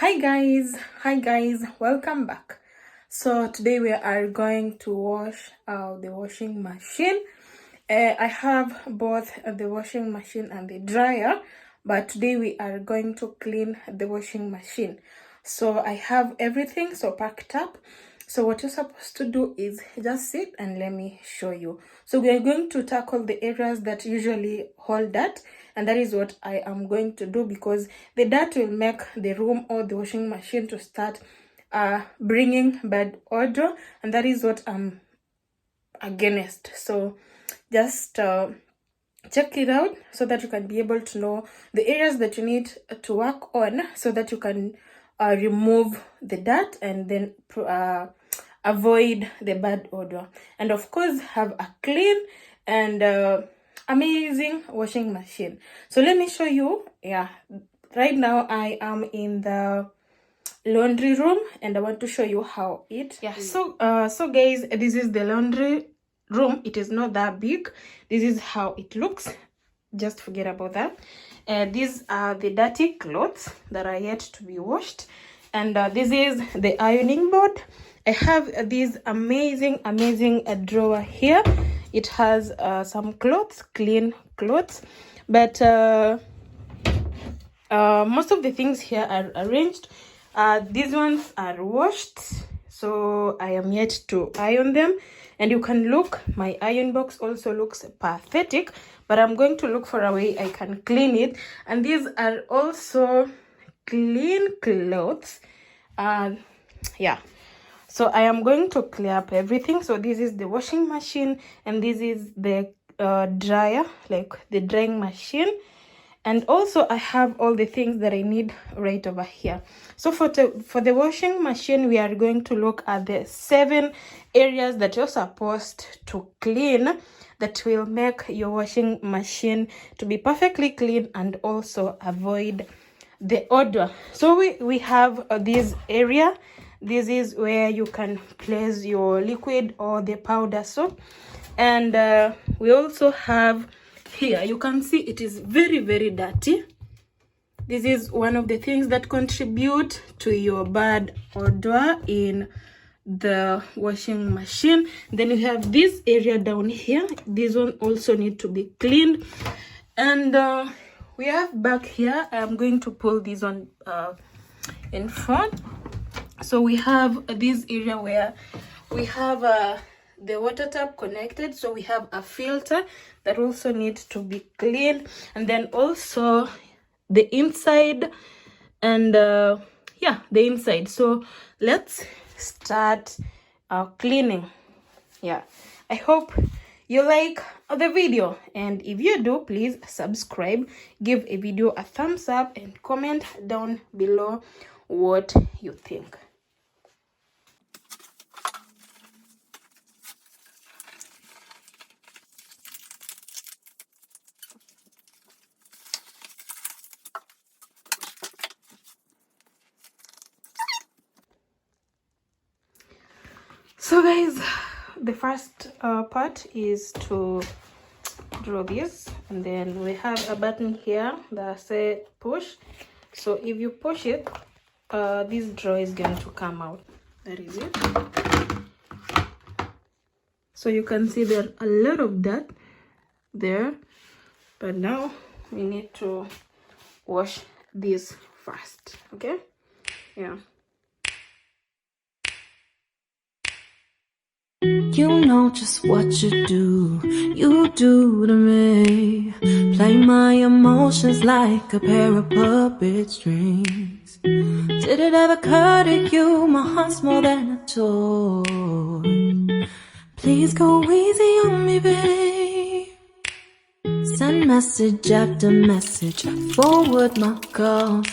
Hi guys, welcome back. So today we are going to wash the washing machine. I have both the washing machine and the dryer, but today we are going to clean the washing machine. So I have everything so packed up. So what you're supposed to do is just sit and let me show you. So we are going to tackle the areas that usually hold dirt, and that is what I am going to do, because the dirt will make the room or the washing machine to start bringing bad odor, and that is what I'm against. So just check it out so that you can be able to know the areas that you need to work on, so that you can remove the dirt and then avoid the bad odor, and of course have a clean and amazing washing machine. So let me show you. Right now I am in the laundry room and I want to show you how it so guys, this is the laundry room. It is not that big. This is how it looks. Just forget about that. These are the dirty clothes that are yet to be washed, and this is the ironing board. I have this amazing drawer here. It has some clothes, clean clothes, but most of the things here are arranged. These ones are washed, so I am yet to iron them. And you can look, my iron box also looks pathetic, but I'm going to look for a way I can clean it. And these are also clean clothes. So I am going to clear up everything. So this is the washing machine, and this is the dryer, like the drying machine. And also I have all the things that I need right over here. So for the washing machine, we are going to look at the 7 areas that you're supposed to clean, that will make your washing machine to be perfectly clean and also avoid the odor. So we have this area. This is where you can place your liquid or the powder soap. And we also have here, you can see it is very dirty. This is one of the things that contribute to your bad odor in the washing machine. Then you have this area down here. This one also need to be cleaned. And we have back here, I'm going to pull this one in front. So we have this area where we have the water tap connected. So we have a filter that also needs to be cleaned, and then also the inside and the inside. So let's start cleaning. I hope you like the video, and if you do, please subscribe, give a video a thumbs up, and comment down below what you think. So guys, the first part is to draw this, and then we have a button here that says push. So if you push it, this draw is going to come out. That is it. So you can see there a lot of dirt there, but now we need to wash this first. Okay? You know just what you do to me. Play my emotions like a pair of puppet strings. Did it ever occur to you my heart's more than a toy? Please go easy on me, babe. Send message after message, forward my calls.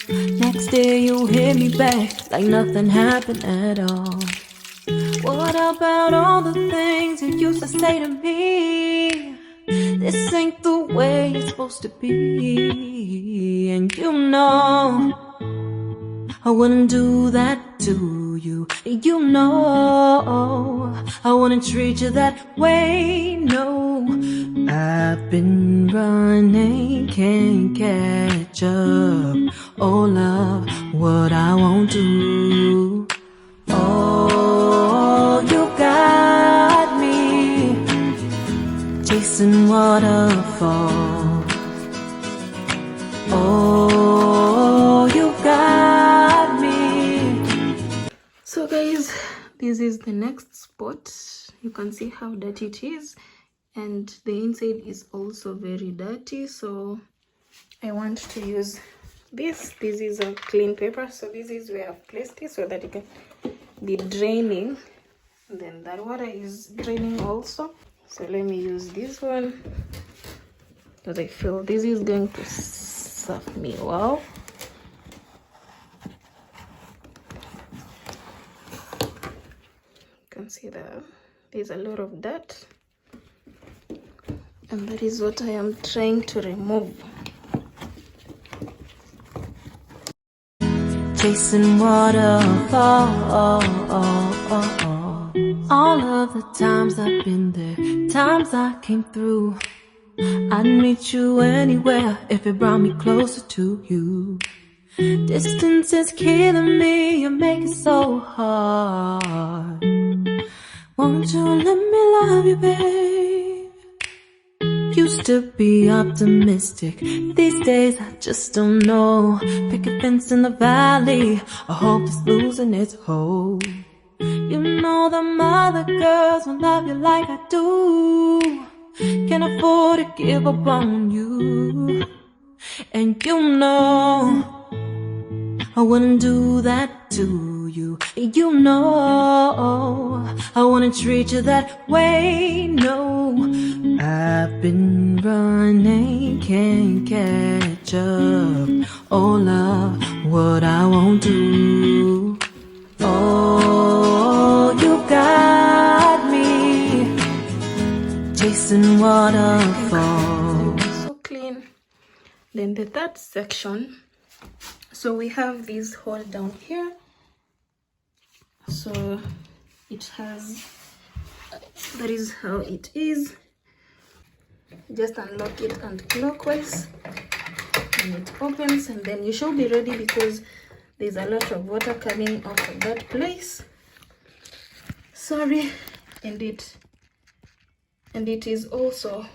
Next day you hit me back like nothing happened at all. What about all the things you used to say to me? This ain't the way it's supposed to be. And you know I wouldn't do that to you. You know, I wouldn't treat you that way. No, I've been running, can't catch up. Oh, love, what I won't do. Oh, you got me chasing waterfalls. Oh, you got me. So guys, this is the next spot. You can see how dirty it is, and the inside is also very dirty, so I want to use this is a clean paper, so this is where I've placed it so that it can be draining. And then that water is draining also, so let me use this one because I feel this is going to serve me well. You can see that there's a lot of dirt, and that is what I am trying to remove. Chasing waterfall. All of the times I've been there, times I came through. I'd meet you anywhere if it brought me closer to you. Distance is killing me, you make it so hard. Won't you let me love you, babe? Used to be optimistic, these days I just don't know. Pick a fence in the valley, I hope it's losing its hold. You know them other girls won't love you like I do. Can't afford to give up on you. And you know I wouldn't do that to you. You know I wouldn't treat you that way. No, I've been running, can't catch up. Oh love, what I won't do. Oh, you got me chasing waterfalls. So clean. Then the third section, so we have this hole down here, so it has, that is how it is. Just unlock it and clockwise and it opens, and then you should be ready because there's a lot of water coming out of that place. Sorry. And it is also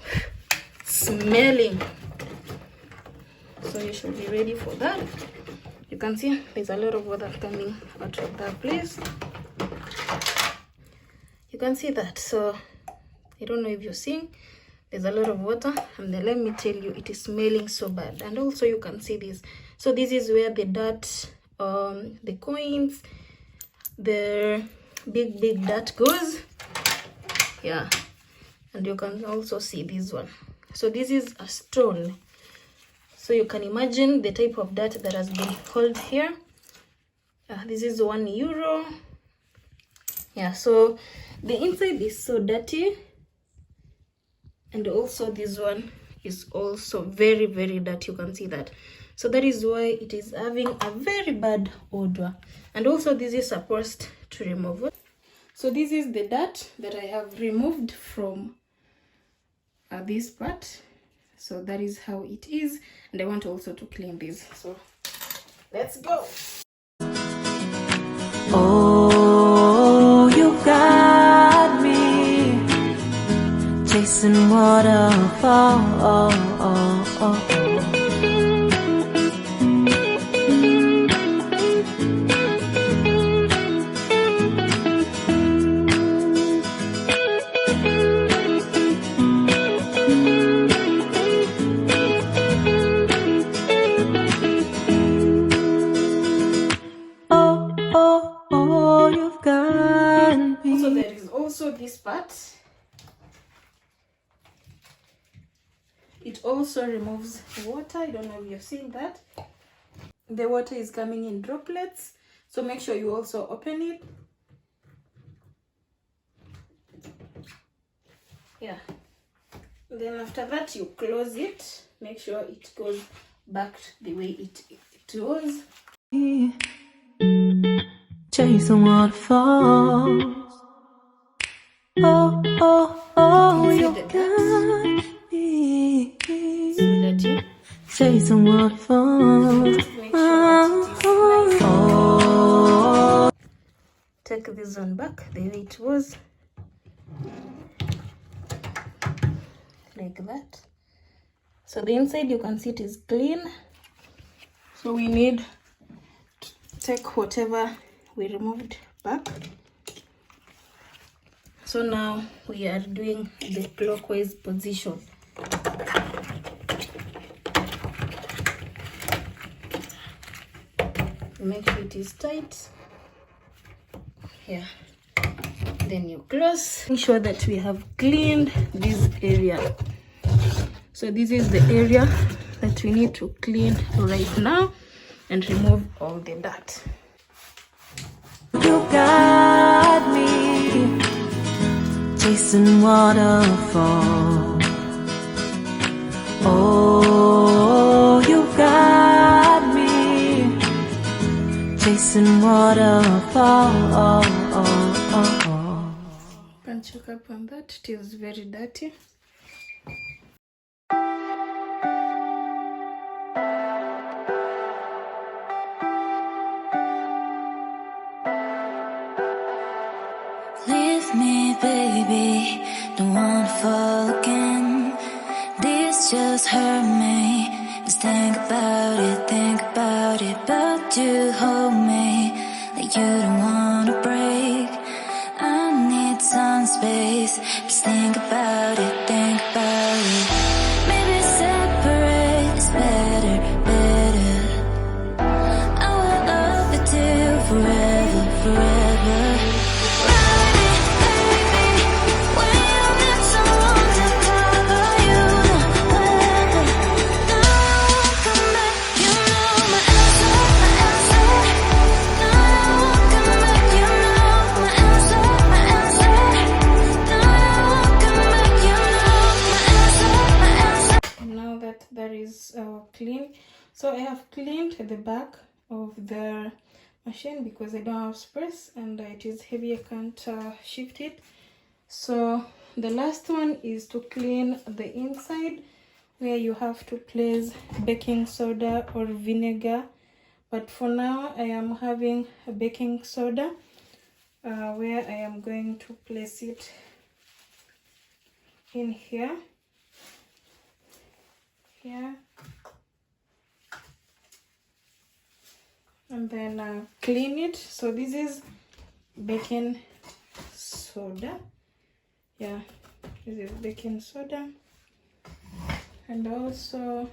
smelling, so you should be ready for that. You can see there's a lot of water coming out of that place. You can see that, so I don't know if you're seeing, there's a lot of water, and then let me tell you, it is smelling so bad. And also you can see this, so this is where the dirt, the coins, the big dirt goes. Yeah, and you can also see this one, so this is a stone, so you can imagine the type of dirt that has been held here. This is €1. Yeah, so the inside is so dirty, and also this one is also very dirty. You can see that, so that is why it is having a very bad odor. And also this is supposed to remove it. So this is the dirt that I have removed from this part, so that is how it is. And I want also to clean this, so let's go. Oh, you got me chasing waterfalls. Oh, you've got me. So there is also this part. It also removes water. I don't know if you've seen that. The water is coming in droplets, so make sure you also open it. Yeah, then after that you close it, make sure it goes back the way it was. chasing waterfalls. Oh, oh, oh, you got me chasing waterfalls. Oh, take this one back the way it was, like that. So the inside, you can see it is clean. So we need to take whatever we removed back. So now we are doing the clockwise position. Make sure it is tight. Yeah. Then you close. Make sure that we have cleaned this area. So this is the area that we need to clean right now and remove all the dirt. You got me chasing waterfalls. Oh, you got me chasing waterfalls. Can check up on that. It is very dirty. Leave me, baby, don't wanna fall again. This just hurt me. Just think about it, but you hold me like you don't wanna break. I need some space. Just think about it, Maybe separate is better. I will love you till forever. Clean. So I have cleaned the back of the machine because I don't have space and it is heavy. I can't shift it. So the last one is to clean the inside, where you have to place baking soda or vinegar, but for now I am having a baking soda, where I am going to place it in here. And then clean it. So this is baking soda. Yeah, this is baking soda. And also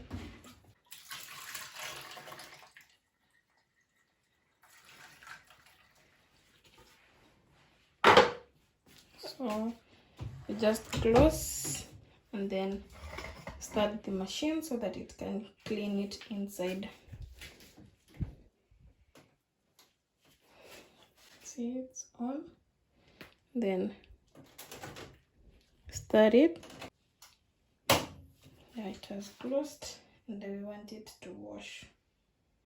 so you just close and then start the machine so that it can clean it inside. See, it's on. Then start it. Yeah, it has closed and we want it to wash.